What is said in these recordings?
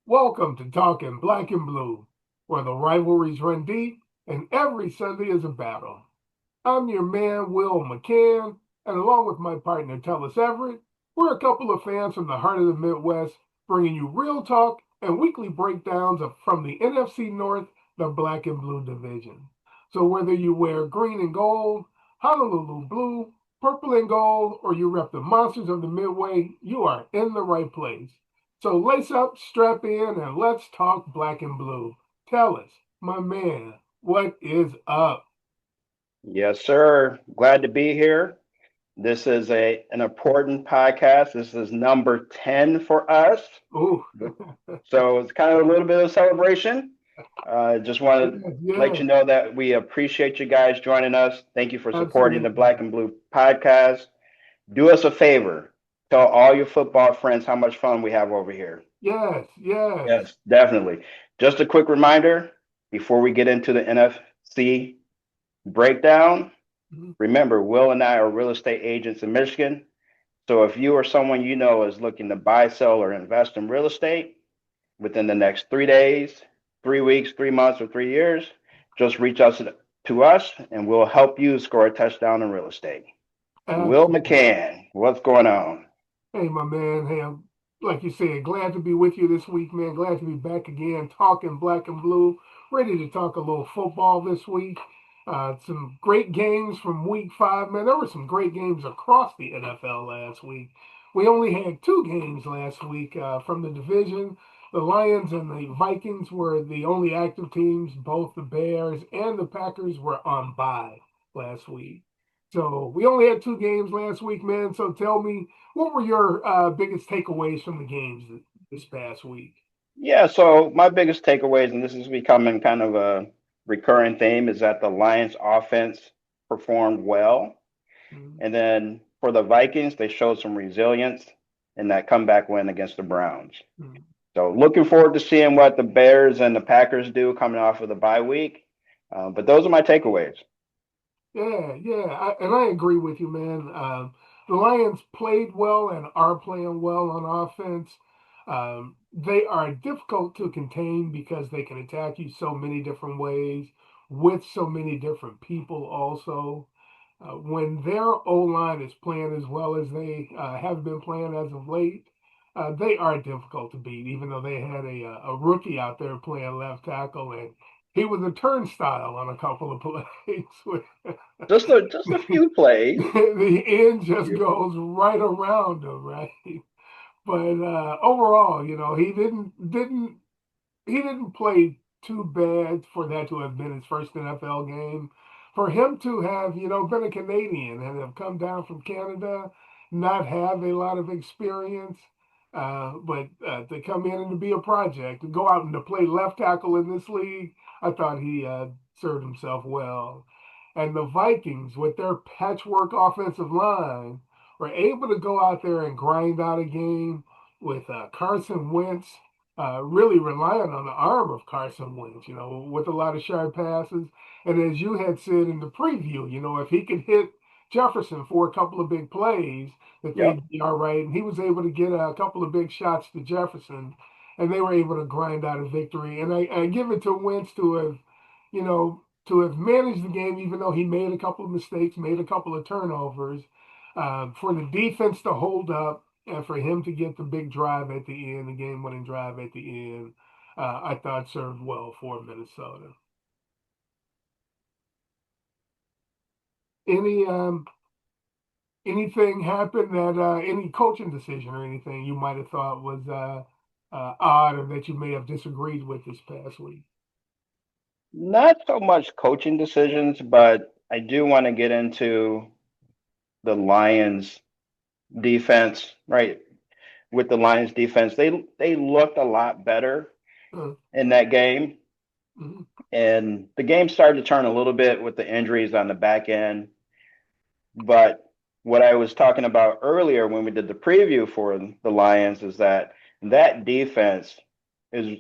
Welcome to Talking Black and Blue, where the rivalries run deep and every Sunday is a battle. I'm your man, Will McCann, and along with my partner, Tellis Everett, we're a couple of fans from the heart of the Midwest, bringing you real talk and weekly breakdowns from the NFC North, the Black and Blue division. So whether you wear green and gold, Honolulu blue, purple and gold, or you rep the monsters of the Midway, you are in the right place. So lace up, strap in, and let's talk black and blue. Tell us, my man, what is up? Yes, sir. Glad to be here. This is an important podcast. This is number 10 for us. Ooh, So it's kind of a little bit of celebration. Just want to let yeah, you know that we appreciate you guys joining us. Thank you for supporting the absolutely. Black and Blue podcast. Do us a favor. Tell all your football friends how much fun we have over here. Yes, yes. Yes, definitely. Just a quick reminder before we get into the NFC breakdown. Mhm. Remember, Will and I are real estate agents in Michigan. So if you or someone you know is looking to buy, sell, or invest in real estate within the next 3 days, 3 weeks, 3 months, or 3 years, just reach out to us and we'll help you score a touchdown in real estate. Will Absolutely. McCann, what's going on? Hey, my man. Hey, I'm, like you said, glad to be with you this week, man. Glad to be back again, talking black and blue. Ready to talk a little football this week. Some great games from week 5, man. There were some great games across the NFL last week. We only had 2 games last week from the division. The Lions and the Vikings were the only active teams. Both the Bears and the Packers were on bye last week. So we only had 2 games last week, man. So tell me, what were your biggest takeaways from the games this past week? Yeah, so my biggest takeaways, and this is becoming kind of a recurring theme, is that the Lions offense performed well. Mm-hmm. And then for the Vikings, they showed some resilience in that comeback win against the Browns. So looking forward to seeing what the Bears and the Packers do coming off of the bye week. But those are my takeaways. And I agree with you, man. The Lions played well and are playing well on offense. They are difficult to contain because they can attack you so many different ways with so many different people. Also, when their O line is playing as well as they have been playing as of late, they are difficult to beat. Even though they had a rookie out there playing left tackle, and he was a turnstile on a couple of plays. Just a few plays. The end just goes right around him, right? But overall, he didn't play too bad for that to have been his first NFL game. For him to have, been a Canadian and have come down from Canada, not have a lot of experience, but to come in and to be a project, to go out and to play left tackle in this league, I thought he served himself well. And the Vikings, with their patchwork offensive line, were able to go out there and grind out a game with Carson Wentz really relying on the arm of Carson Wentz, with a lot of sharp passes. And as you had said in the preview, if he could hit Jefferson for a couple of big plays, that Yep. they'd be all right. And he was able to get a couple of big shots to Jefferson, and they were able to grind out a victory. And I give it to Wentz to have managed the game, even though he made a couple of mistakes, made a couple of turnovers, for the defense to hold up and for him to get the big drive at the end, the game-winning drive at the end, I thought served well for Minnesota. Any anything happen that any coaching decision or anything you might have thought was odd or that you may have disagreed with this past week? Not so much coaching decisions, but I do want to get into the Lions defense, right? With the Lions defense, they looked a lot better Uh, in that game. mhm. And the game started to turn a little bit with the injuries on the back end. But what I was talking about earlier when we did the preview for the Lions is that defense is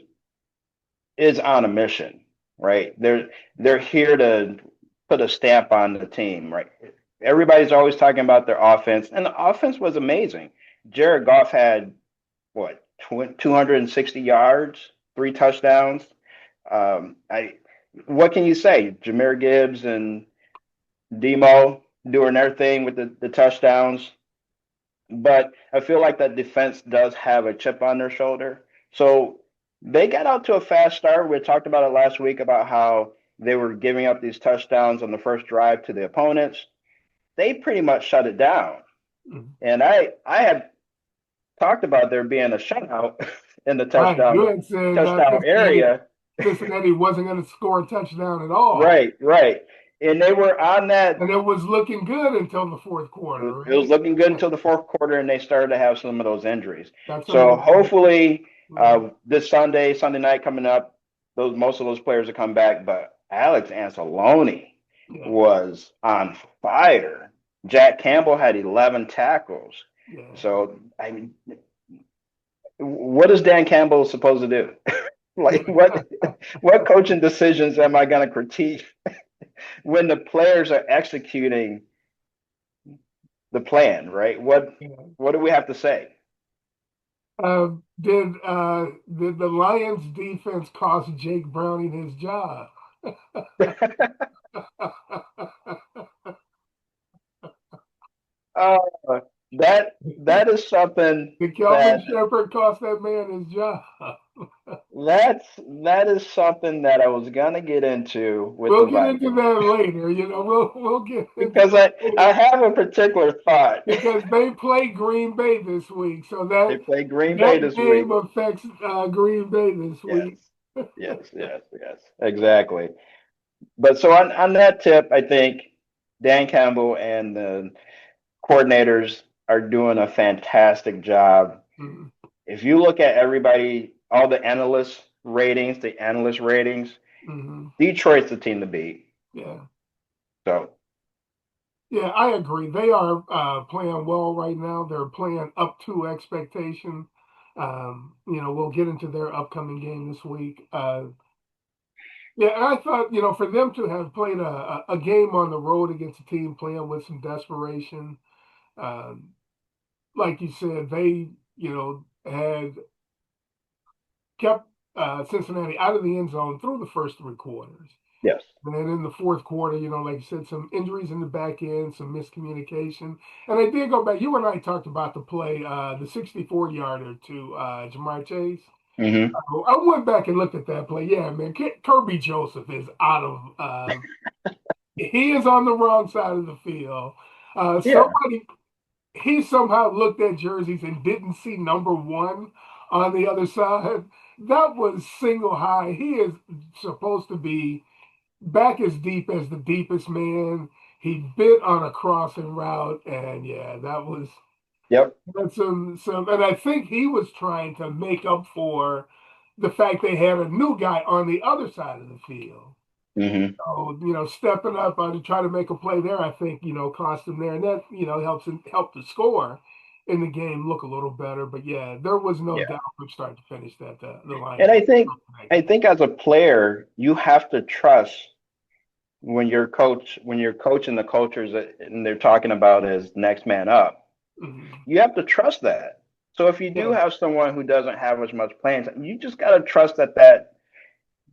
is on a mission, right? They're here to put a stamp on the team, right? Everybody's always talking about their offense, and the offense was amazing. Jared Goff had what 260 yards, 3 touchdowns. I what can you say? Jahmyr Gibbs and Demo doing their thing with the touchdowns. But I feel like that defense does have a chip on their shoulder. So they got out to a fast start. We talked about it last week about how they were giving up these touchdowns on the first drive to the opponents. They pretty much shut it down. Mhm. And I had talked about there being a shutout in the Right. You touchdown had said touchdown area. Cincinnati wasn't going to score a touchdown at all. Right, right. And they were on that. And it was looking good until the fourth quarter, It was right? looking good until the fourth quarter, and they started to have some of those injuries. That's when So hopefully, yeah, this Sunday night coming up, those most of those players will come back. But Alex Anzalone yeah, was on fire. Jack Campbell had 11 tackles. yeah. So I mean, what is Dan Campbell supposed to do? Like what coaching decisions am I going to critique when the players are executing the plan, right? Yeah. What do we have to say? Did the Lions defense cost Jake Browning his job? Uh, that is something Did Kelvin that Shepherd cost that man his job? that is something that I was gonna get into with the We'll get into Vikings that later. We'll get into because that I later have a particular thought. because they play Green Bay this week, so They that play Green Bay that this game week. affects Green Bay this Yes, week. yes, exactly. But so on that tip, I think Dan Campbell and the coordinators are doing a fantastic job. Mhm, If you look at everybody, all the analyst ratings, mhm. Detroit's the team to beat. Yeah, So yeah, I agree. They are playing well right now. They're playing up to expectation. We'll get into their upcoming game this week. Yeah, and I thought, for them to have played a game on the road against a team playing with some desperation, um, like you said, they, had kept Cincinnati out of the end zone through the first three quarters. yes. And then in the fourth quarter, like you said, some injuries in the back end, some miscommunication. And I did go back. You and I talked about the play, the 64-yarder to Jamar Chase. Hmm. I went back and looked at that play. Yeah, man, Kirby Joseph is out of. He is on the wrong side of the field. Yeah. He somehow looked at jerseys and didn't see number one on the other side. That was single high. He is supposed to be back as deep as the deepest man. He bit on a crossing route, and yeah, Yep. that's some. And I think he was trying to make up for the fact they had a new guy on the other side of the field. Hmm. So, stepping up to try to make a play there, I think, cost them there. And that, help the score in the game look a little better. But yeah, there was no Yeah. doubt from start to finish that the Lions And were I think that I game. think as a player, you have to trust when you're coaching the cultures that and they're talking about as next man up. Mhm. You have to trust that. So if you do Yeah, have someone who doesn't have as much playing time, you just got to trust that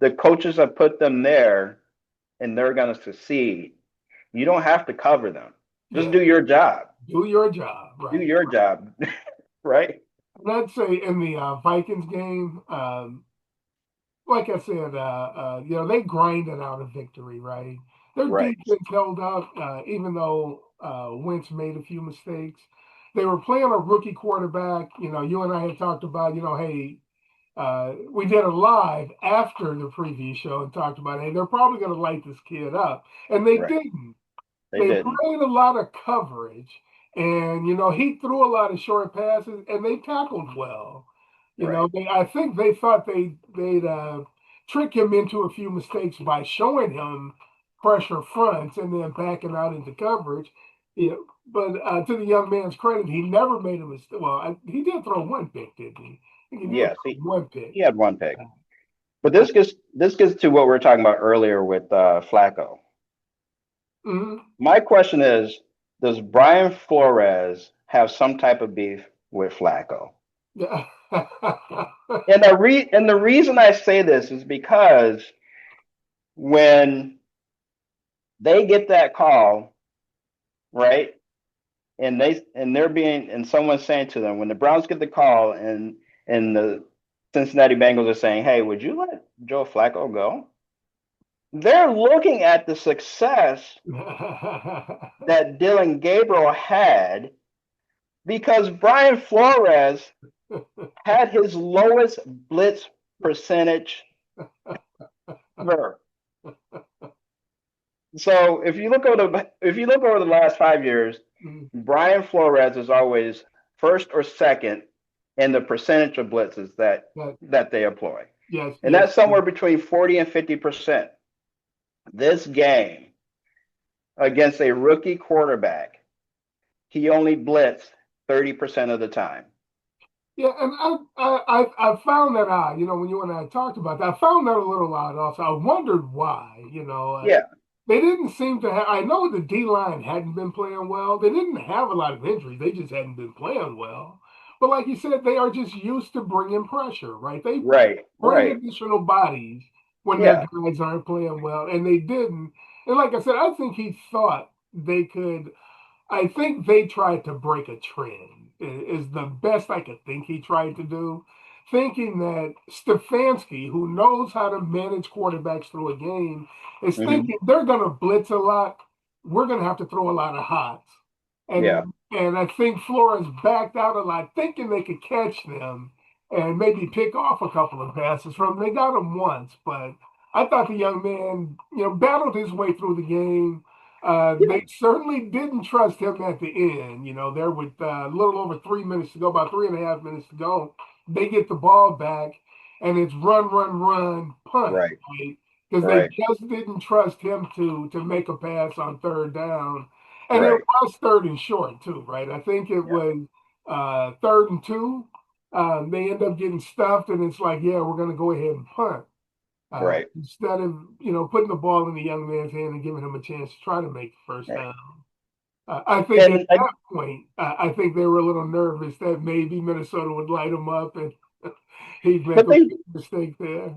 the coaches have put them there and they're going to succeed. You don't have to cover them. Just yeah. do your job. Do your job, Do right? your job, right? And I'd say in the Vikings game, like I said, they grinded out a victory, right? Their Right, defense held up, even though Wentz made a few mistakes. They were playing a rookie quarterback. You and I had talked about, hey, we did a live after the preview show and talked about, hey, they're probably going to light this kid up. And they right. didn't. They They didn't. played a lot of coverage, and he threw a lot of short passes, and they tackled well. Right. I think they thought they'd trick him into a few mistakes by showing him pressure fronts and then backing out into coverage. But to the young man's credit, he never made a mistake. Well, he did throw one pick, didn't he? I think he did Yes, throw one pick. he had one pick. But Uh, this gets to what we were talking about earlier with Flacco. mhm. My question is, does Brian Flores have some type of beef with Flacco? Yeah. And the reason I say this is because when they get that call, right? And someone's saying to them when the Browns get the call and the Cincinnati Bengals are saying, "Hey, would you let Joe Flacco go?" They're looking at the success that Dylan Gabriel had because Brian Flores had his lowest blitz percentage ever. So if you look over the last 5 years, Brian Flores is always first or second in the percentage of blitzes But that they employ. yes, And yes, that's somewhere between 40 and 50%. This game against a rookie quarterback, he only blitzed 30% of the time. yeah, and I found that odd. You know, when you and I talked about that, I found that a little odd. Also, I wondered why. Yeah, They didn't seem to have. I know the D line hadn't been playing well. They didn't have a lot of injuries. They just hadn't been playing well. But like you said, they are just used to bringing pressure, right? They right, bring right. additional bodies when their Yeah. guys aren't playing well, and they didn't. And like I said, I think he thought they could. I think they tried to break a trend, is the best I could think he tried to do. Thinking that Stefanski, who knows how to manage quarterbacks through a game, is Hmm. thinking they're going to blitz a lot. We're going to have to throw a lot of hots. Yeah. And I think Flores backed out a lot, thinking they could catch them and maybe pick off a couple of passes from them. They got him once, but I thought the young man, battled his way through the game. Yeah. They certainly didn't trust him at the end. There with a little over 3 minutes to go, about 3.5 minutes to go. They get the ball back, and it's run, run, run, punt, Right. right? Because they Right. just didn't trust him to make a pass on third down, and it Right. was third and short too, right? I think it Yeah. was third and two. They end up getting stuffed, and it's like, yeah, we're going to go ahead and punt Right. instead of putting the ball in the young man's hand and giving him a chance to try to make the first Right. down. I think at And I, that point, I think they were a little nervous that maybe Minnesota would light him up and he'd make but a they mistake there.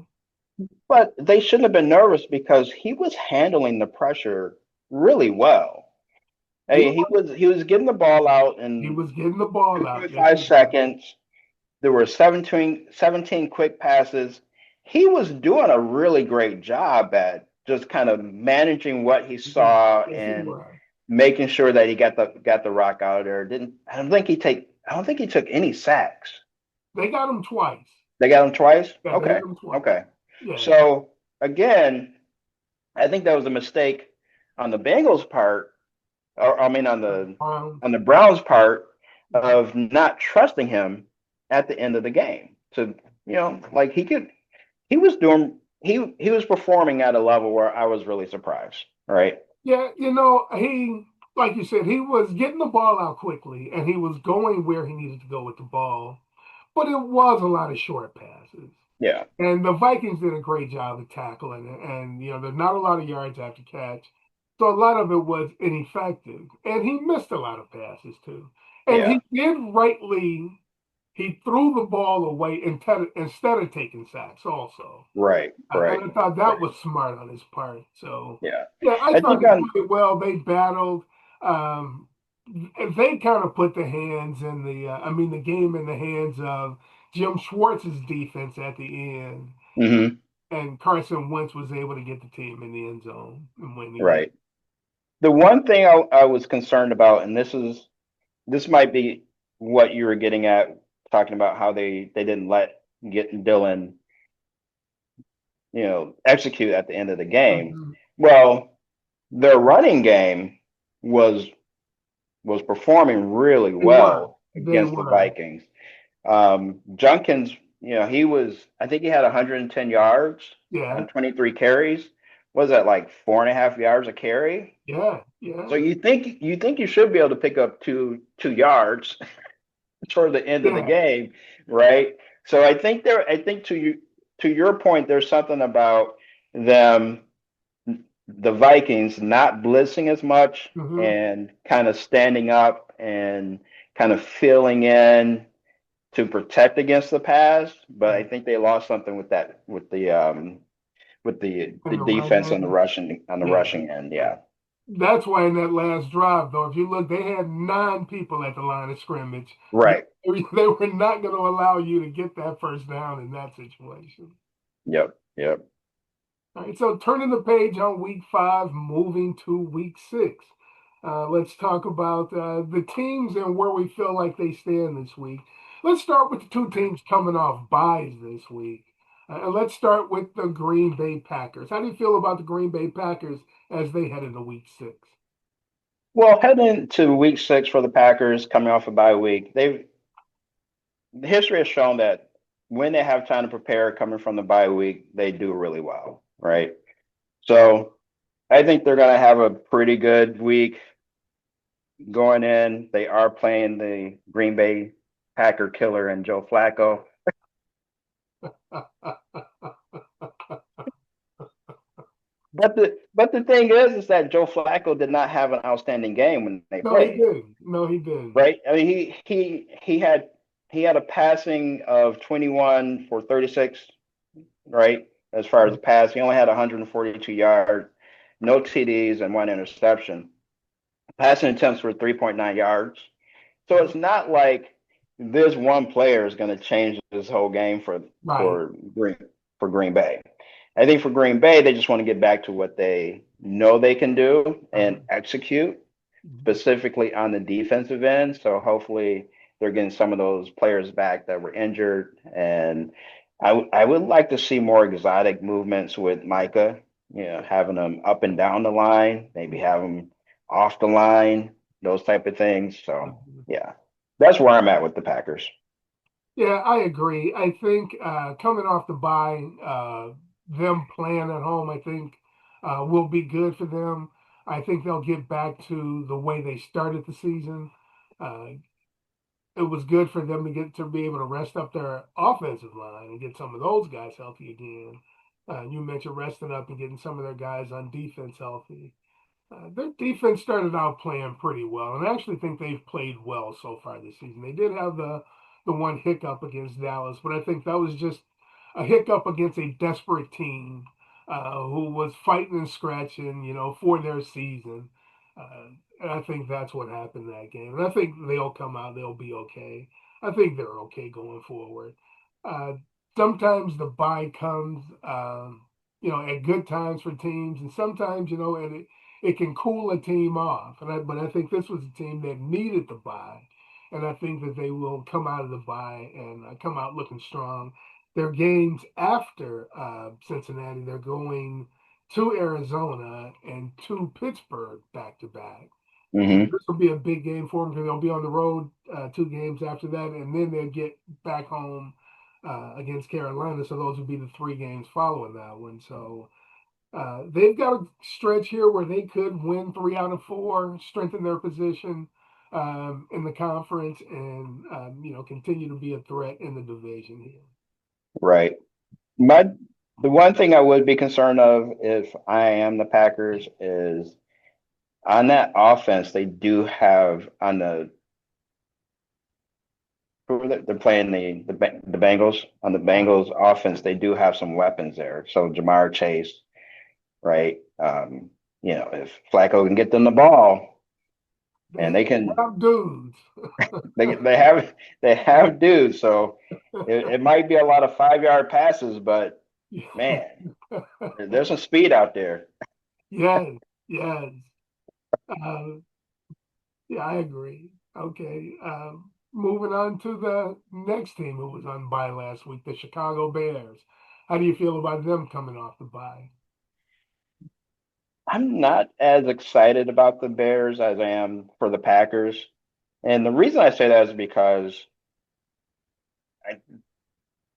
but they shouldn't have been nervous because he was handling the pressure really well. He Hey, he was getting the ball out he in was getting the ball out. Yes, 2.5 he was. seconds. There were 17 quick passes. He was doing a really great job at just kind of managing what he Yes, saw yes, he and was. making sure that he got the rock out of there. Didn't I don't think he took any sacks. They got him twice. They got him twice? Yeah, they Okay. got him twice. Okay. Yeah. So again, I think that was a mistake on the Bengals part, or I mean Um, on the Browns part of not trusting him at the end of the game. So, like he was performing at a level where I was really surprised. Right? yeah, he, like you said, he was getting the ball out quickly and he was going where he needed to go with the ball, but it was a lot of short passes. Yeah. And the Vikings did a great job of tackling it. And, there's not a lot of yards after catch. So a lot of it was ineffective. And he missed a lot of passes, too. And Yeah. he did rightly, he threw the ball away instead of taking sacks, also. Right. And Right. I thought that Right. was smart on his part. So, Yeah. yeah, I I thought think they on played well. They battled. Um, they kind of put the game in the hands of Jim Schwartz's defense at the end. mhm, And Carson Wentz was able to get the team in the end zone and win the game. right. The one thing I was concerned about, and this might be what you were getting at, talking about how they didn't let get Dylan, execute at the end of the game. Mhm. Well, their running game was was performing really They were. well They against the were. Vikings. Junkins, I think he had 110 yards Yeah. on 23 carries. Was that like 4.5 yards a carry? Yeah. So Yeah. you think you should be able to pick up two yards toward the end of the Yeah. game, right? So I think to your point, there's something about them, the Vikings not blitzing as much Hmm. and kind of standing up and kind of filling in to protect against the pass, but I Right. think they lost something with that with In the the run defense game. on the Yeah. rushing end. Yeah. That's why in that last drive, though, if you look, they had 9 people at the line of scrimmage. They, Right. they were not going to allow you to get that first down in that situation. Yep. Yep. All right, so turning the page on week 5, moving to week 6. Let's talk about the teams and where we feel like they stand this week. Let's start with the two teams coming off byes this week. And let's start with the Green Bay Packers. How do you feel about the Green Bay Packers as they head into week 6? Well, heading to week 6 for the Packers, coming off a bye week, they've history has shown that when they have time to prepare coming from the bye week, they do really well, right? So I think they're going to have a pretty good week going in. They are playing the Green Bay Packer killer and Joe Flacco. But the thing is that Joe Flacco did not have an outstanding game when they No, he played, didn't. No, he didn't. right? I mean, he had a passing of 21 for 36, right? As far as the pass, he only had 142 yards, no TDs, and one interception. Passing attempts were 3.9 yards. So it's not like this one player is going to change this whole game Right. for Green for Green Bay. I think for Green Bay, they just want to get back to what they know they can do Uh-huh. and execute, specifically on the defensive end. So hopefully they're getting some of those players back that were injured. And I would like to see more exotic movements with Micah, having them up and down the line, maybe have them off the line, those type of things. So Mhm. yeah, that's where I'm at with the Packers. Yeah, I agree. I think coming off the bye, them playing at home, I think will be good for them. I think they'll get back to the way they started the season. Uh, it was good for them to get to be able to rest up their offensive line and get some of those guys healthy again. You mentioned resting up and getting some of their guys on defense healthy. Their defense started out playing pretty well, and I actually think they've played well so far this season. They did have the one hiccup against Dallas, but I think that was just a hiccup against a desperate team who was fighting and scratching, for their season. Uh, and I think that's what happened in that game. And I think they'll come out, they'll be okay. I think they're okay going forward. Uh, Sometimes the bye comes, at good times for teams, and sometimes, it can cool a team off. But I think this was a team that needed the bye, and I think that they will come out of the bye and come out looking strong. Their games after Cincinnati, they're going to Arizona and to Pittsburgh back to back. So Hmm. this will be a big game for them because they'll be on the road 2 games after that, and then they'll get back home against Carolina. So those would be the 3 games following that one. So they've got a stretch here where they could win 3 out of 4, strengthen their position in the conference, and continue to be a threat in the division here. Right. My the one thing I would be concerned of if I am the Packers is on that offense, they do have on the who are they? They're playing the Bengals on the Uh, Bengals offense. They do have some weapons there. So Jamar Chase, right? If Flacco can get them the ball they and they can, have dudes. they have dudes. So it might be a lot of 5 yard passes, but man, there's some speed out there. Yes, yes. Uh, yeah, I agree. Okay. Moving on to the next team who was on bye last week, the Chicago Bears. How do you feel about them coming off the bye? I'm not as excited about the Bears as I am for the Packers. And the reason I say that is because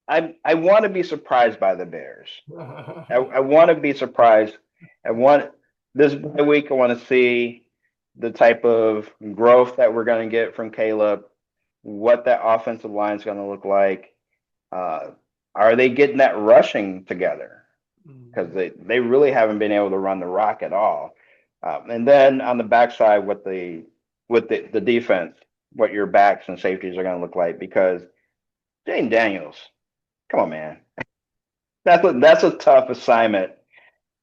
I I want to be surprised by the Bears. I want to be surprised. I want this bye week. I want to see the type of growth that we're going to get from Caleb, what that offensive line is going to look like. Uh, are they getting that rushing together? Because they really haven't been able to run the rock at all. And then on the backside, with the defense, what your backs and safeties are going to look like because Jane Daniels, come on, man. That's a tough assignment.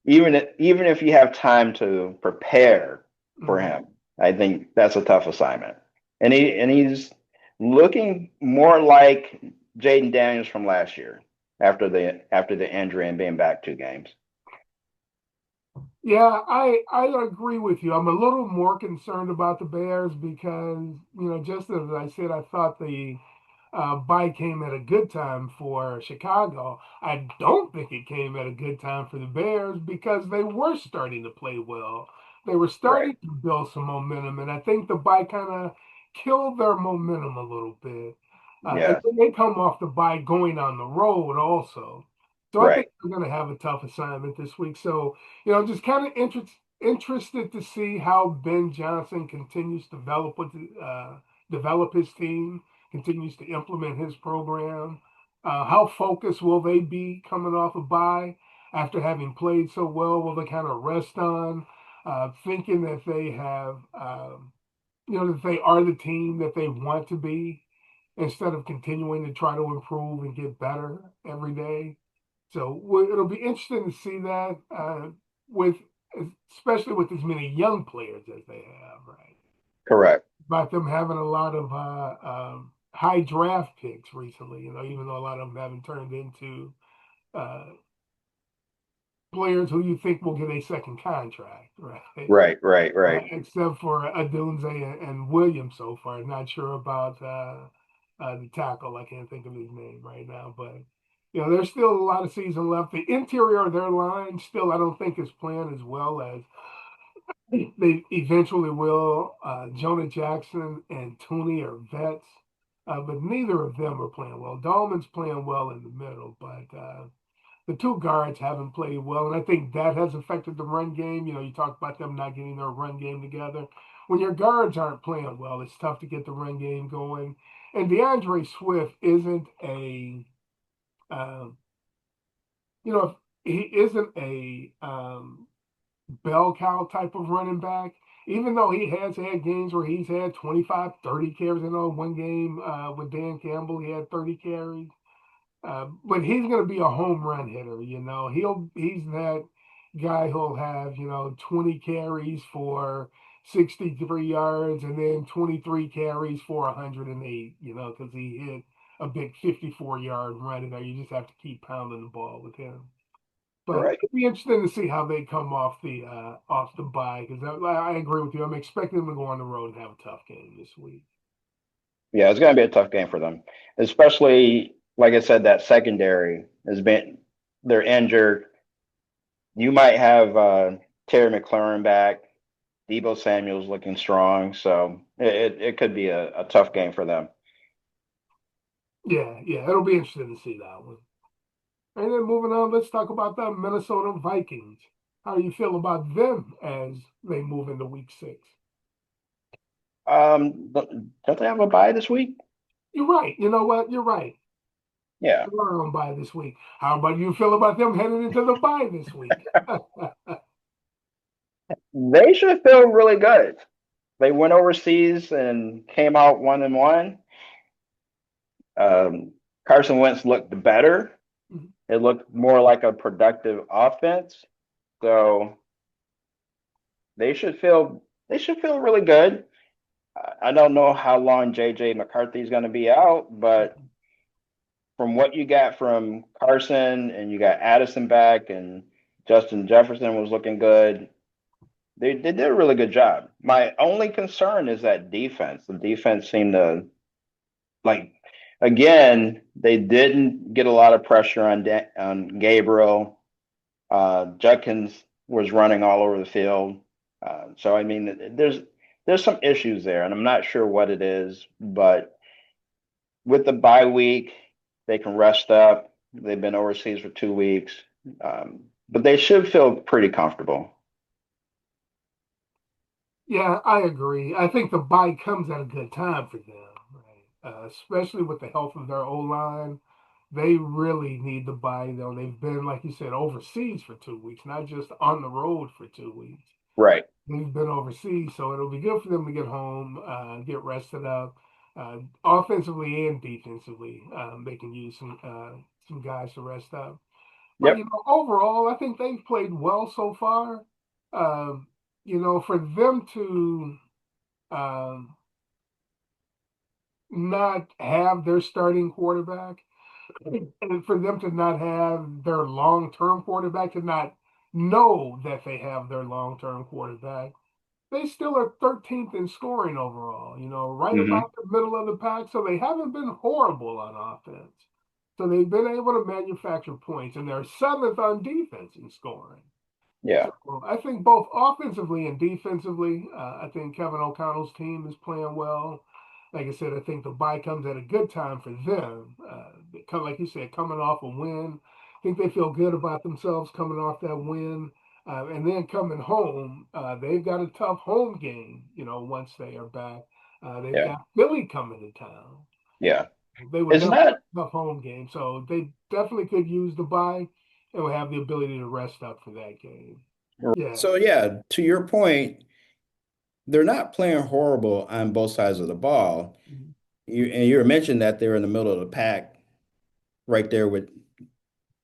Even if you have time to prepare for Mhm. him, I think that's a tough assignment. And he's looking more like Jaden Daniels from last year after the injury and being back 2 games. Yeah, I agree with you. I'm a little more concerned about the Bears because, just as I said, I thought the bye came at a good time for Chicago. I don't think it came at a good time for the Bears because they were starting to play well. They were Right. starting to build some momentum, and I think the bye kind of killed their momentum a little bit. And Yeah. then they come off the bye going on the road also. So I think Right. they're going to have a tough assignment this week. So, just kind of interested to see how Ben Johnson continues to develop his team, continues to implement his program. How focused will they be coming off a bye after having played so well? Will they kind of rest on, thinking that they have, that they are the team that they want to be instead of continuing to try to improve and get better every day? So it'll be interesting to see that with, especially with as many young players as they have, right? Correct. About them having a lot of high draft picks recently, even though a lot of them haven't turned into uh, players who you think will get a second contract, right? Right. Right. Right. Except for Adunze and Williams so far. Not sure about the tackle. I can't think of his name right now, but there's still a lot of season left. The interior of their line still, I don't think is playing as well as they eventually will. Jonah Jackson and Tooney are vets, but neither of them are playing well. Dahlman's playing well in the middle, but the two guards haven't played well, and I think that has affected the run game. You talked about them not getting their run game together. When your guards aren't playing well, it's tough to get the run game going. And DeAndre Swift isn't um, he isn't a bell cow type of running back. Even though he has had games where he's had 25, 30 carries. I know one game with Dan Campbell, he had 30 carries. But he's going to be a home run hitter. He's that guy who'll have 20 carries for 63 yards and then 23 carries for 108. Because he hit a big 54-yard run there. You just have to keep pounding the ball with him. But Right. it'd be interesting to see how they come off the bye because I agree with you. I'm expecting them to go on the road and have a tough game this week. Yeah, it's going to be a tough game for them, especially like I said, that secondary has been they're injured. You might have Terry McLaurin back. Debo Samuel's looking strong, so it could be a tough game for them. Yeah, yeah, it'll be interesting to see that one. And then moving on, let's talk about the Minnesota Vikings. How do you feel about them as they move into week 6? Don't they have a bye this week? You're right. You know what? You're right. Yeah, They are on bye this week. How about you feel about them heading into the bye this week? they should feel really good. They went overseas and came out 1-1. Um, Carson Wentz looked better. It looked more like a productive offense. So they should feel really good. I don't know how long JJ McCarthy is going to be out, but from what you got from Carson and you got Addison back and Justin Jefferson was looking good. They did a really good job. My only concern is that defense. The defense seemed to like again, they didn't get a lot of pressure on Gabriel. Judkins was running all over the field. So I mean, there's some issues there, and I'm not sure what it is, but with the bye week, they can rest up. They've been overseas for 2 weeks, but they should feel pretty comfortable. Yeah, I agree. I think the bye comes at a good time for them, right? Especially with the health of their O line. They really need the bye, though. They've been, like you said, overseas for 2 weeks, not just on the road for 2 weeks. Right. They've been overseas, so it'll be good for them to get home, get rested up. offensively and defensively. They can use some guys to rest up. But Yep. overall, I think they've played well so far. Um, for them to um, not have their starting quarterback, and for them to not have their long-term quarterback, to not know that they have their long-term quarterback, they still are 13th in scoring overall, right Hmm. about the middle of the pack. So they haven't been horrible on offense. So they've been able to manufacture points, and they're seventh on defense in scoring. Yeah. So I think both offensively and defensively, I think Kevin O'Connell's team is playing well. Like I said, I think the bye comes at a good time for them. Like you said, coming off a win, I think they feel good about themselves coming off that win. And then coming home, they've got a tough home game, once they are back. They've Yeah. got Philly coming to town. Yeah. They would It's definitely not. have a tough home game. So they definitely could use the bye and will have the ability to rest up for that game. Yeah, So yeah, to your point, they're not playing horrible on both sides of the ball. mhm, You mentioned that they're in the middle of the pack, right there with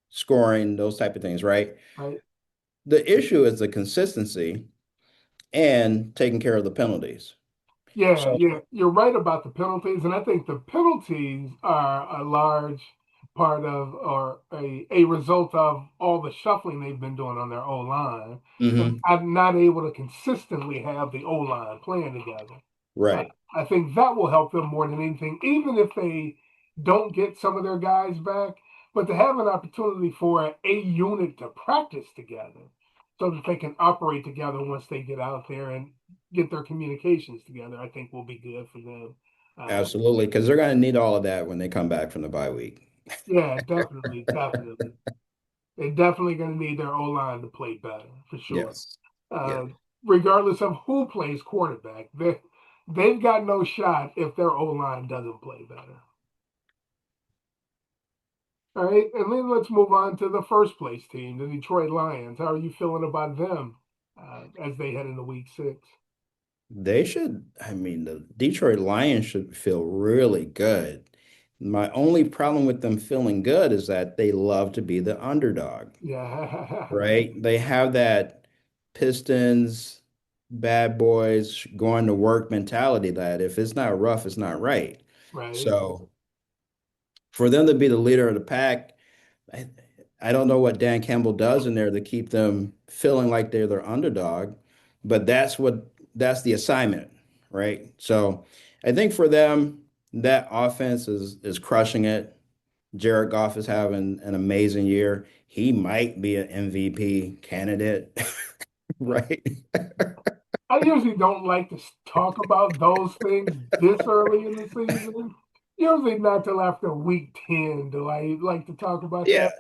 scoring, those type of things, right? right. The issue is the consistency and taking care of the penalties. Yeah, So, yeah, you're right about the penalties, and I think the penalties are a large part of, or a result of all the shuffling they've been doing on their O line, and mhm, I'm not able to consistently have the O line playing together. Uh, right, I think that will help them more than anything, even if they don't get some of their guys back, but to have an opportunity for a unit to practice together so that they can operate together once they get out there and get their communications together, I think will be good for them. Uh, absolutely, because they're going to need all of that when they come back from the bye week. yeah, definitely, definitely. They're definitely going to need their O line to play better for sure. Yes. Yeah. Uh, Regardless of who plays quarterback, they've got no shot if their O line doesn't play better. All right, and then let's move on to the first place team, the Detroit Lions. How are you feeling about them as they head into Week 6? They should, I mean, the Detroit Lions should feel really good. My only problem with them feeling good is that they love to be the underdog, Yeah, right? They have that Pistons, bad boys going to work mentality that if it's not rough, it's not right. right. So for them to be the leader of the pack, I, I don't know what Dan Campbell does in there to keep them feeling like they're their underdog, but that's the assignment, right? So I think for them, that offense is crushing it. Jared Goff is having an amazing year. He might be an MVP candidate, right? I usually don't like to talk about those things this early in the season. Usually not till after week 10 do I like to talk about Yeah, that.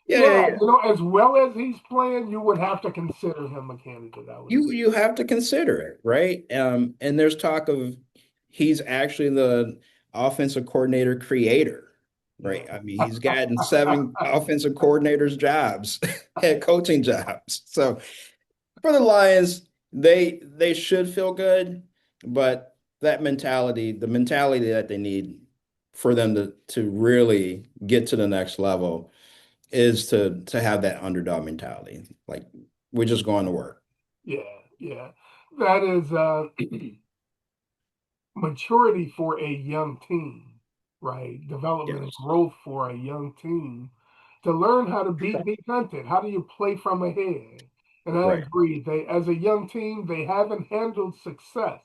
yeah, yeah, Yeah, yeah. as well as he's playing, you would have to consider him a candidate, I would agree. You have to consider it, right? And there's talk of he's actually the offensive coordinator creator, Yeah. right? I mean, he's gotten seven offensive coordinators jobs, head coaching jobs. So for the Lions, they should feel good, but that mentality, the mentality that they need for them to really get to the next level is to have that underdog mentality. Like we're just going to work. Yeah, yeah. That is maturity for a young team, right? Development and Yes. growth for a young team to learn how to be hunted. How do you play from ahead? And I Right. agree. They, as a young team, they haven't handled success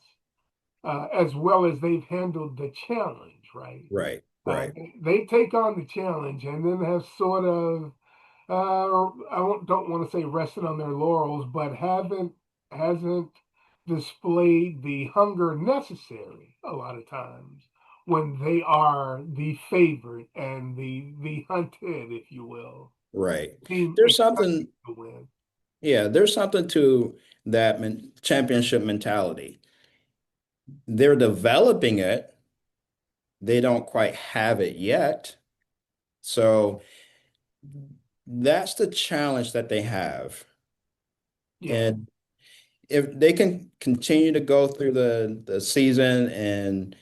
as well as they've handled the challenge, right? Right, Uh, right, they take on the challenge and then have sort of don't want to say rested on their laurels, but haven't hasn't displayed the hunger necessary a lot of times when they are the favorite and the hunted, if you will. right. Team There's expected something, to win. yeah, there's something to that championship mentality. They're developing it. They don't quite have it yet. So that's the challenge that they have. Yeah, And if they can continue to go through the season and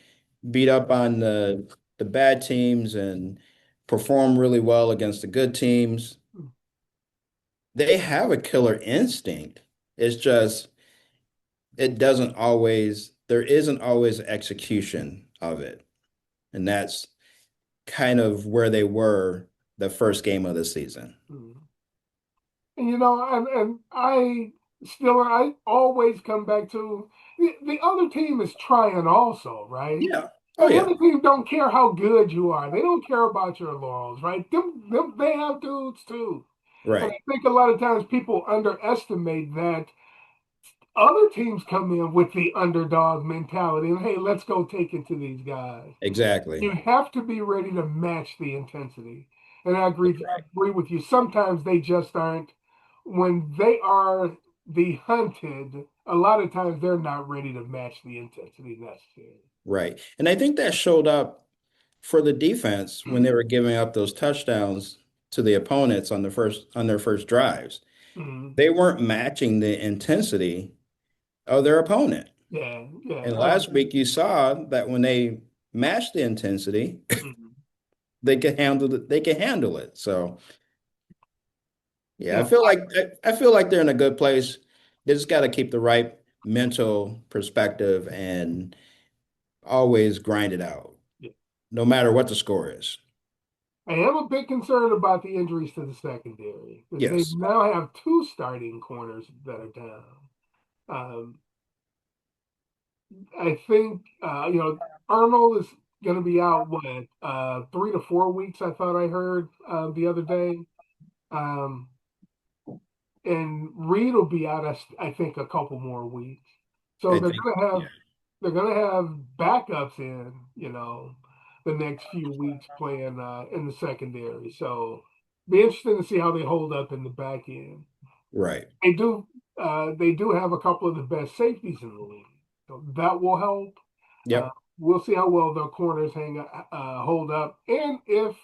beat up on the bad teams and perform really well against the good teams. They have a killer instinct. It's just it doesn't always there isn't always execution of it. And that's kind of where they were the first game of the season. Mhm. And and I always come back to the other team is trying also, right? Yeah. Oh And the yeah. other team don't care how good you are. They don't care about your laurels, right? Them they have dudes too. And Right. I think a lot of times people underestimate that other teams come in with the underdog mentality and hey, let's go take it to these guys. Exactly. You have to be ready to match the intensity. And I That's right. agree with you. Sometimes they just aren't. When they are the hunted, a lot of times they're not ready to match the intensity necessary. Right. And I think that showed up for the defense when they were giving up those touchdowns to the opponents on their first drives. Mhm. They weren't matching the intensity of their opponent. Yeah, yeah. And last week you saw that when they matched the intensity, Mhm. they could handle it. So yeah, Yeah, I feel like they're in a good place. They just got to keep the right mental perspective and always grind it out, yeah. no matter what the score is. I am a bit concerned about the injuries to the secondary because they Yes, now have two starting corners that are down. Um, I think Arnold is going to be out what 3 to 4 weeks. I thought I heard the other day, um, and Reed will be out. I think a couple more weeks. So I think. Yeah, they're gonna have backups in the next few weeks playing in the secondary. So be interesting to see how they hold up in the back end. right. They do have a couple of the best safeties in the league, so that will help. Uh, Yep. we'll see how well their corners hold up, and if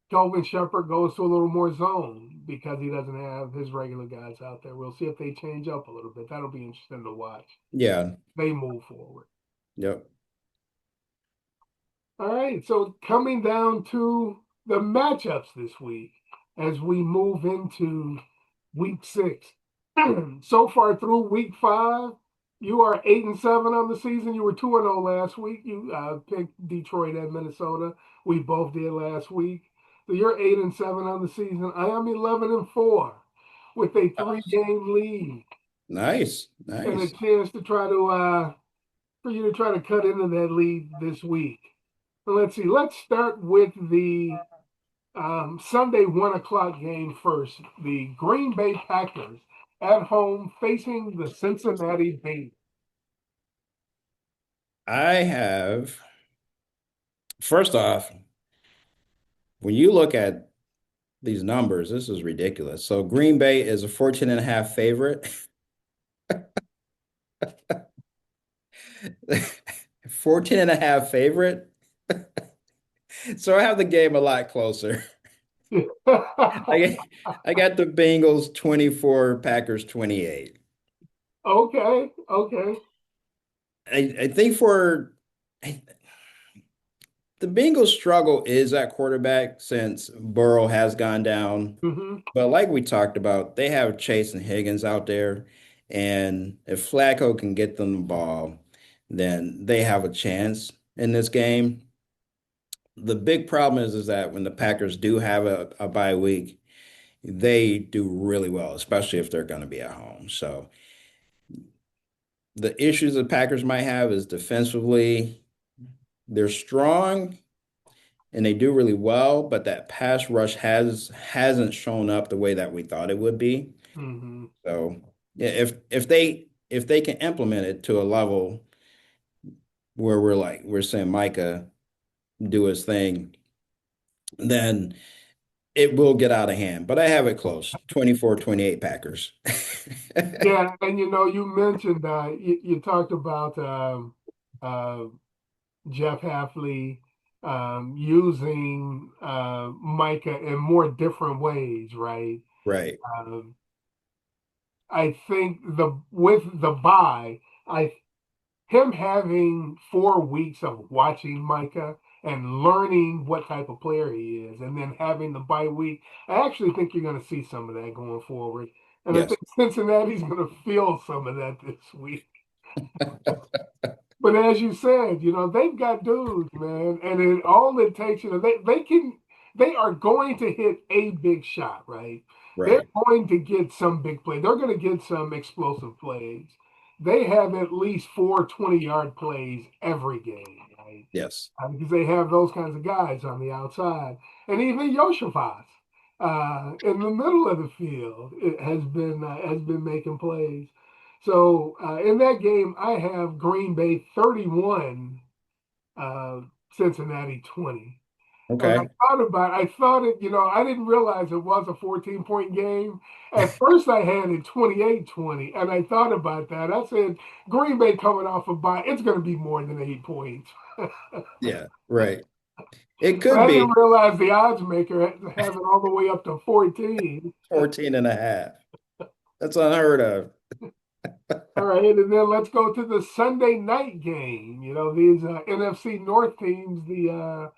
Kelvin Shepherd goes to a little more zone because he doesn't have his regular guys out there. We'll see if they change up a little bit. That'll be interesting to watch. Yeah. They move forward. Yep. All right, so coming down to the matchups this week as we move into week 6. So far through week 5, you are 8-7 on the season. You were 2-0 last week. You picked Detroit and Minnesota. We both did last week. So you're 8-7 on the season. I am 11-4 with a 3-game lead Nice. and a Nice. chance to try to for you to try to cut into that lead this week. So let's see. Let's start with the Sunday 1 o'clock game first. The Green Bay Packers at home facing the Cincinnati Bengals. I have, first off, when you look at these numbers, this is ridiculous. So Green Bay is a 14 and a half favorite. 14 and a half favorite. So I have the game a lot closer. I I got the Bengals 24, Packers 28. Okay, okay. I think I, the Bengals struggle is at quarterback since Burrow has gone down. Hmm. But like we talked about, they have Chase and Higgins out there. And if Flacco can get them the ball, then they have a chance in this game. The big problem is that when the Packers do have a bye week, they do really well, especially if they're going to be at home. So the issues the Packers might have is defensively, they're strong and they do really well, but that pass rush hasn't shown up the way that we thought it would be. Hmm. So yeah, if they can implement it to a level where we're saying Micah do his thing, then it will get out of hand. But I have it close. 24-28 Packers. Yeah, and you mentioned you talked about uh, Jeff Halfley using Micah in more different ways, right? Right. Um, I think the with the buy, I him having 4 weeks of watching Micah and learning what type of player he is, and then having the bye week, I actually think you're going to see some of that going forward. And I Yes. think Cincinnati's going to feel some of that this week. But as you said, they've got dudes, man, and all it takes, they are going to hit a big shot, right? They're Right. going to get some big play. They're going to get some explosive plays. They have at least 4 20-yard plays every game, right? Yes. Because they have those kinds of guys on the outside, and even Yoshafas in the middle of the field it has been making plays. So in that game, I have Green Bay 31, uh, Cincinnati 20. And Okay. I thought it, I didn't realize it was a 14-point game. At first, I had it 28-20, and I thought about that. I said, Green Bay coming off a bye, it's going to be more than 8 points. Yeah. Right. It But could I didn't be realize the odds maker have it all the way up to 14. 14 and a half. That's unheard of. All right, and then let's go to the Sunday night game. These NFC North teams, the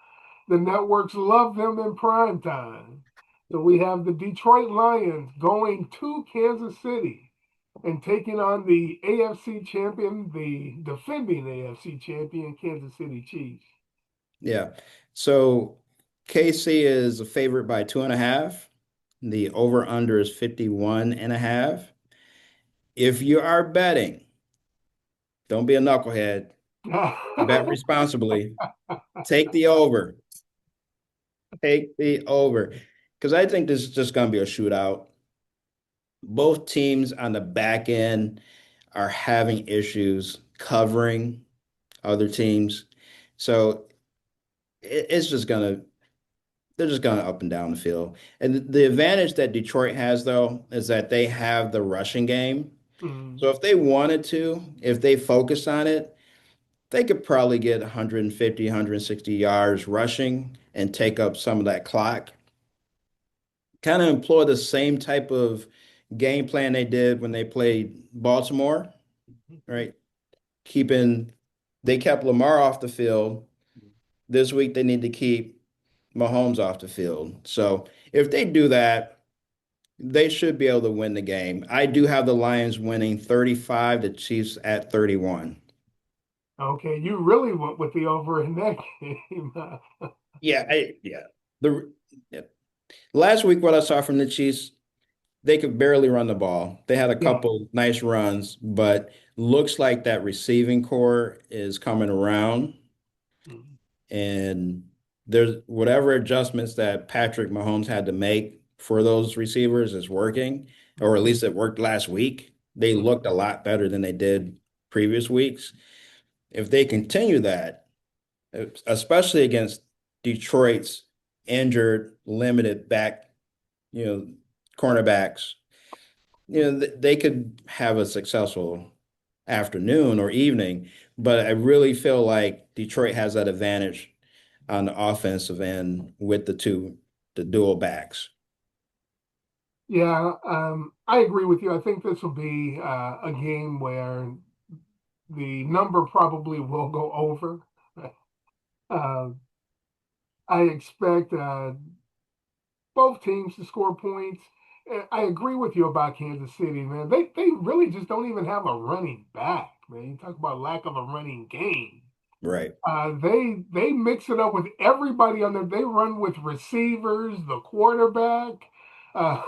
networks love them in prime time. So we have the Detroit Lions going to Kansas City and taking on the AFC champion, the defending AFC champion, Kansas City Chiefs. Yeah. So KC is a favorite by 2.5. The over under is 51 and a half. If you are betting, don't be a knucklehead. Bet responsibly. Take the over. Take the over. Because I think this is just going to be a shootout. Both teams on the back end are having issues covering other teams. So it's just going to, they're just going up and down the field. And the advantage that Detroit has, though, is that they have the rushing game. Mm. So if they wanted to, if they focus on it, they could probably get 150, 160 yards rushing and take up some of that clock. Kind of employ the same type of game plan they did when they played Baltimore, right? Keeping, they kept Lamar off the field. This week they need to keep Mahomes off the field. So if they do that, they should be able to win the game. I do have the Lions winning 35, the Chiefs at 31. Okay, you really went with the over in that game. Yeah. The yeah. Last week, what I saw from the Chiefs, they could barely run the ball. They had a Yeah. couple nice runs, but looks like that receiving core is coming around. Mm. And there's whatever adjustments that Patrick Mahomes had to make for those receivers is working, or at least it worked last week. They looked a lot better than they did previous weeks. If they continue that, especially against Detroit's injured, limited back, you know, cornerbacks, they could have a successful afternoon or evening. But I really feel like Detroit has that advantage on the offensive end with the dual backs. Yeah, I agree with you. I think this will be a game where the number probably will go over. Uh, I expect both teams to score points. I agree with you about Kansas City, man. They really just don't even have a running back, man. You talk about lack of a running game. Right. They mix it up with everybody on there. They run with receivers, the quarterback. Their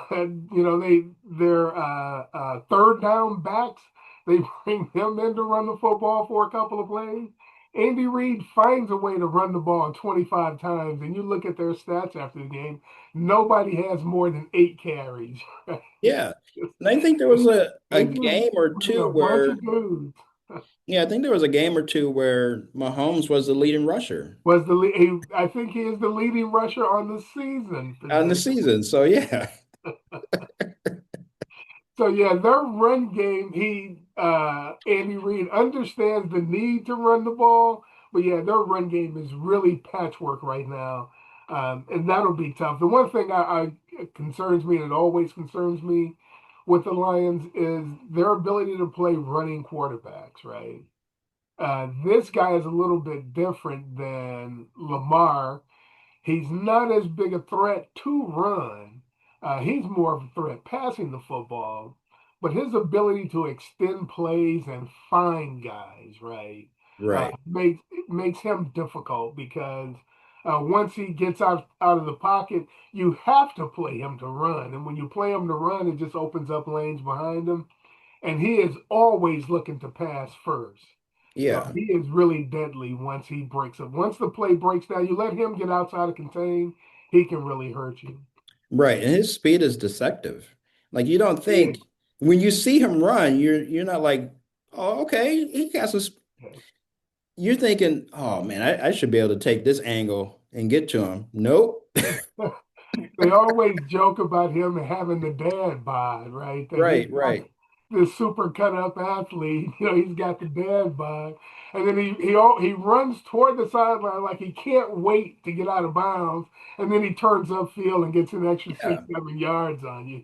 third down backs. They bring them in to run the football for a couple of plays. Andy Reid finds a way to run the ball 25 times, and you look at their stats after the game. Nobody has more than 8 carries. Yeah. And I think there was a They just game or bring a two bunch where, of dudes. yeah, I think there was a game or two where Mahomes was the leading rusher I think he is the leading rusher on the season for on the them. season. So yeah. So yeah, their run game, Andy Reid understands the need to run the ball, but yeah, their run game is really patchwork right now, and that'll be tough. The one thing I concerns me, and it always concerns me, with the Lions is their ability to play running quarterbacks, right? This guy is a little bit different than Lamar. He's not as big a threat to run. He's more of a threat passing the football, but his ability to extend plays and find guys, right, Right. makes him difficult because once he gets out of the pocket, you have to play him to run, and when you play him to run, it just opens up lanes behind him, and he is always looking to pass first. So Yeah. he is really deadly once he breaks up. Once the play breaks down, you let him get outside of contain, he can really hurt you. Right. And his speed is deceptive. Like you don't Yeah. think when you see him run, you're not like, oh, okay, he got some. You're thinking, oh man, I should be able to take this angle and get to him. Nope. They always joke about him having the dad bod, right? That he's Right, like right. this super cut up athlete. He's got the dad bod, and then he runs toward the sideline like he can't wait to get out of bounds, and then he turns upfield and gets an extra six, Yeah. 7 yards on you.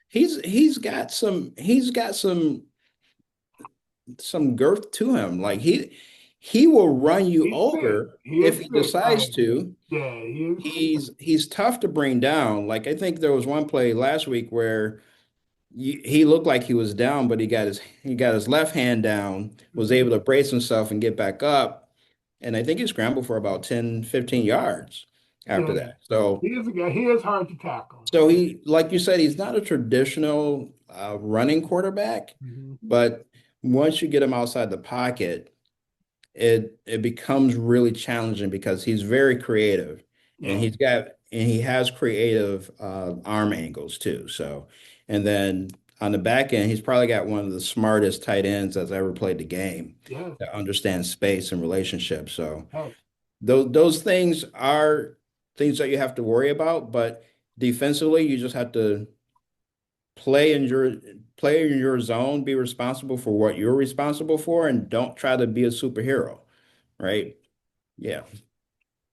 He's got some girth to him. Like he will run you He's thick. over He if is he thick, decides right? to. Yeah, he is thick. He's tough to bring down. Like I think there was one play last week where he looked like he was down, but he got his left hand down, was able to brace himself and get back up. And I think he scrambled for about 10, 15 yards after Yeah, that. So he is a guy. He is hard to tackle. so he, like you said, he's not a traditional running quarterback, Mhm. but once you get him outside the pocket, it becomes really challenging because he's very creative and Yeah, he has creative arm angles too. So, and then on the back end, he's probably got one of the smartest tight ends that's ever played the game yes, that understands space and relationships. So yes, those things are things that you have to worry about, but defensively, you just have to play in your play in your zone, be responsible for what you're responsible for, and don't try to be a superhero, right? Yeah.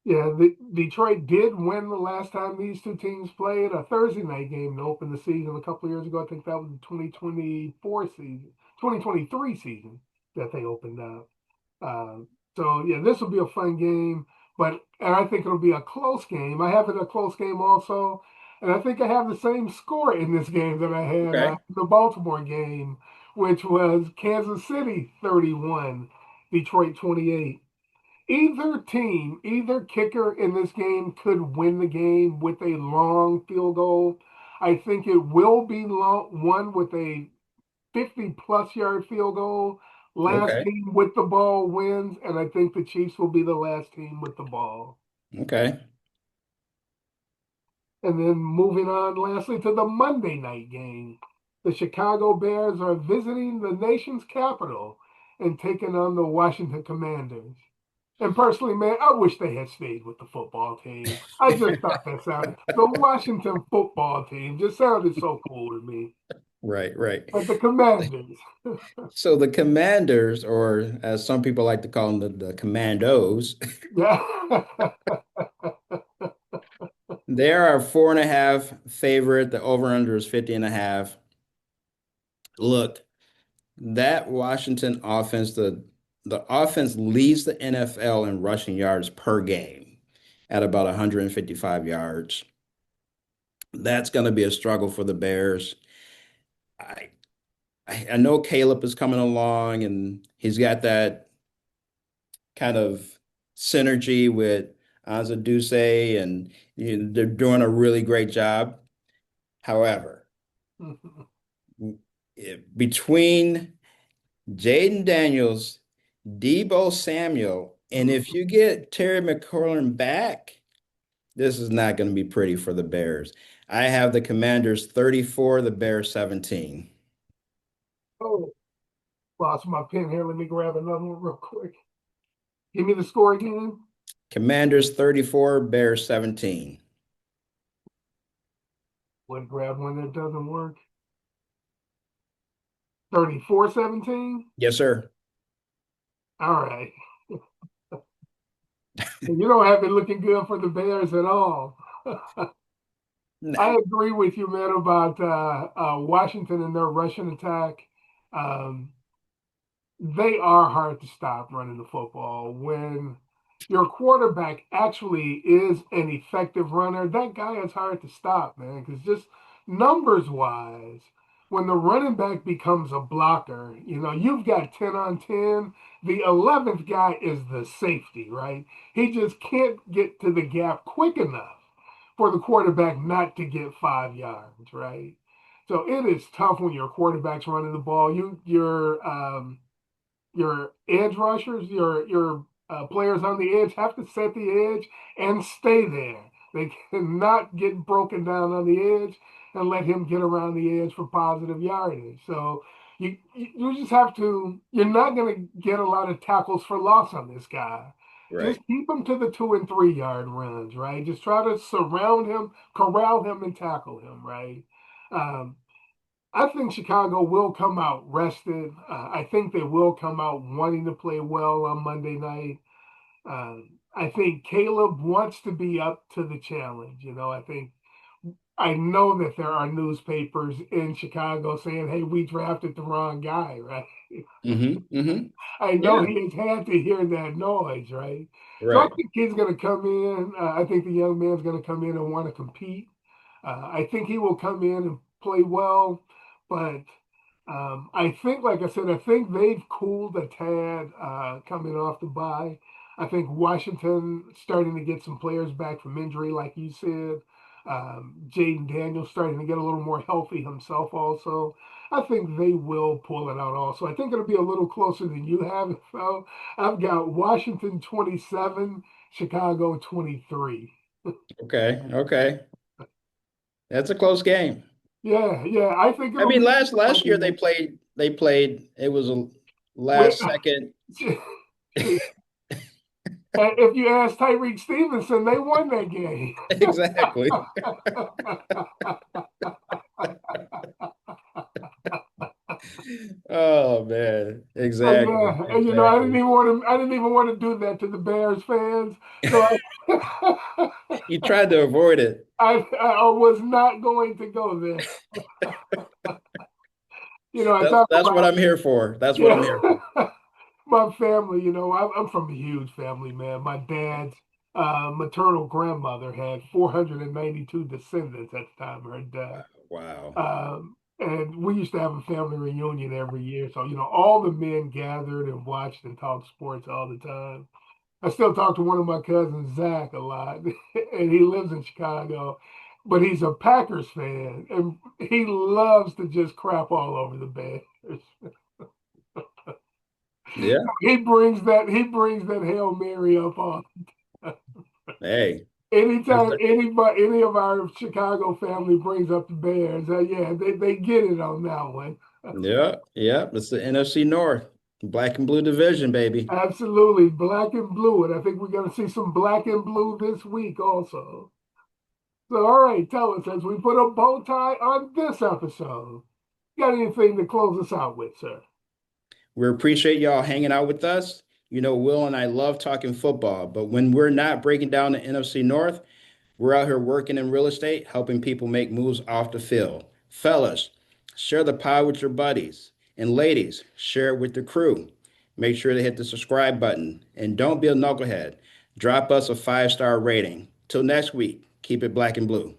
yeah. Detroit did win the last time these two teams played a Thursday night game to open the season a couple of years ago. I think that was the 2024 season, 2023 season that they opened up. Uh, so yeah, this will be a fun game, and I think it'll be a close game. I have it a close game also, and I think I have the same score in this game that I had Okay. in the Baltimore game, which was Kansas City 31, Detroit 28. Either team, either kicker in this game could win the game with a long field goal. I think it will be won with a 50 plus yard field goal. Last Okay. team with the ball wins, and I think the Chiefs will be the last team with the ball. Okay. And then moving on, lastly, to the Monday night game. The Chicago Bears are visiting the nation's capital and taking on the Washington Commanders. And personally, man, I wish they had stayed with the football team. I just thought that sounded, the Washington football team just sounded so cool to me. Right, right. But the Commanders, So the Commanders, or as some people like to call them, the Commandos, yeah. they are a 4.5 favorite. The over-under is 50 and a half. Look, that Washington offense, the offense leads the NFL in rushing yards per game at about 155 yards. That's going to be a struggle for the Bears. I I know Caleb is coming along and he's got that kind of synergy with Anza Duce and they're doing a really great job. However, between Jaden Daniels, Debo Samuel, and if you get Terry McLaurin back, this is not going to be pretty for the Bears. I have the Commanders 34, the Bears 17. Oh, lost my pen here. Let me grab another one real quick. Give me the score again. Commanders 34, Bears 17. Would grab one that doesn't work. 34-17. Yes, sir. All right. You don't have it looking good for the Bears at all. I agree with you, man, about Washington and their Russian attack. Um, they are hard to stop running the football. When your quarterback actually is an effective runner, that guy is hard to stop, man. Because just numbers wise, when the running back becomes a blocker, you've got 10 on 10. The 11th guy is the safety, right? He just can't get to the gap quick enough for the quarterback not to get 5 yards, right? So it is tough when your quarterback's running the ball. Your edge rushers, your players on the edge have to set the edge and stay there. They cannot get broken down on the edge and let him get around the edge for positive yardage. So you just have to. You're not going to get a lot of tackles for loss on this guy. Just Right. keep him to the 2 and 3 yard runs, right? Just try to surround him, corral him, and tackle him, right? Um, I think Chicago will come out rested. I think they will come out wanting to play well on Monday night. I think Caleb wants to be up to the challenge. I know that there are newspapers in Chicago saying, "Hey, we drafted the wrong guy," right? Mm-hmm. I know Yeah. he has had to hear that noise, right? So I Right. think he's going to come in. I think the young man's going to come in and want to compete. I think he will come in and play well, but I think, like I said, I think they've cooled a tad coming off the bye. I think Washington starting to get some players back from injury, like you said. Jaden Daniels starting to get a little more healthy himself, also. I think they will pull it out also. I think it'll be a little closer than you have it, so I've got Washington 27, Chicago 23. Okay. Okay. That's a close game. Yeah, yeah, I think I it'll mean, be last Monday year night. they played it was a Wait, last second. if you ask Tyreek Stevenson, they won that game. Exactly. Oh man. So Exactly. yeah, and Exactly. I didn't even want to do that to the Bears fans. So You tried to avoid it. I was not going to go there. I talk That's what about, I'm here for. That's what I'm yeah, here for. my family. I'm from a huge family, man. My dad's maternal grandmother had 492 descendants at the time of her death. Wow. And we used to have a family reunion every year. So, all the men gathered and watched and talked sports all the time. I still talk to one of my cousins, Zach, a lot, and he lives in Chicago, but he's a Packers fan, and he loves to just crap all over the Bears. Yeah. He brings that Hail Mary up on Hey. That's anytime the, any of our Chicago family brings up the Bears. Yeah, they get it on that one. yeah. Yeah. It's the NFC North. Black and blue division, baby. Absolutely, black and blue, and I think we're going to see some black and blue this week also. So, all right, tell us as we put a bow tie on this episode. Got anything to close us out with, sir? We appreciate y'all hanging out with us. You know, Will and I love talking football, but when we're not breaking down the NFC North, we're out here working in real estate, helping people make moves off the field. Fellas, share the pod with your buddies. And ladies, share it with the crew. Make sure to hit the subscribe button. And don't be a knucklehead. Drop us a 5-star rating. Till next week, keep it black and blue.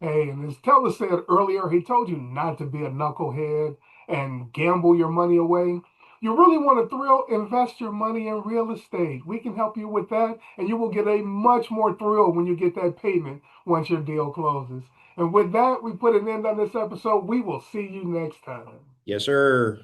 Hey, and as Teller said earlier, he told you not to be a knucklehead and gamble your money away. You really want to invest your money in real estate. We can help you with that, and you will get a much more thrill when you get that payment once your deal closes. And with that, we put an end on this episode. We will see you next time. Yes, sir.